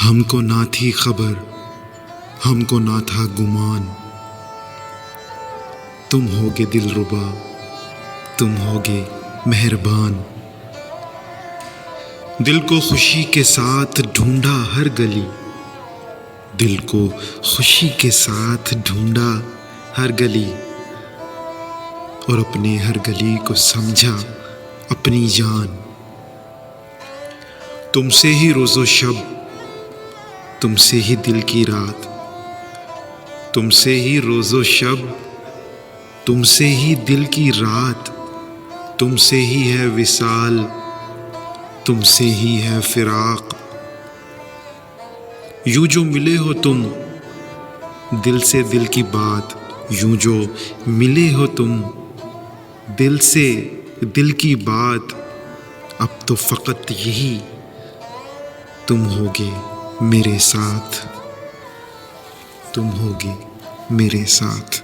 ہم کو نہ تھی خبر، ہم کو نہ تھا گمان، تم ہوگے دلربا، تم ہوگے مہربان۔ دل کو خوشی کے ساتھ ڈھونڈا ہر گلی، دل کو خوشی کے ساتھ ڈھونڈا ہر گلی، اور اپنے ہر گلی کو سمجھا اپنی جان۔ تم سے ہی روز و شب، تم سے ہی دل کی رات، تم سے ہی روز و شب، تم سے ہی دل کی رات، تم سے ہی ہے وصال، تم سے ہی ہے فراق۔ یوں جو ملے ہو تم دل سے دل کی بات، یوں جو ملے ہو تم دل سے دل کی بات، اب تو فقط یہی تم ہوگے میرے ساتھ، تم ہوگے میرے ساتھ۔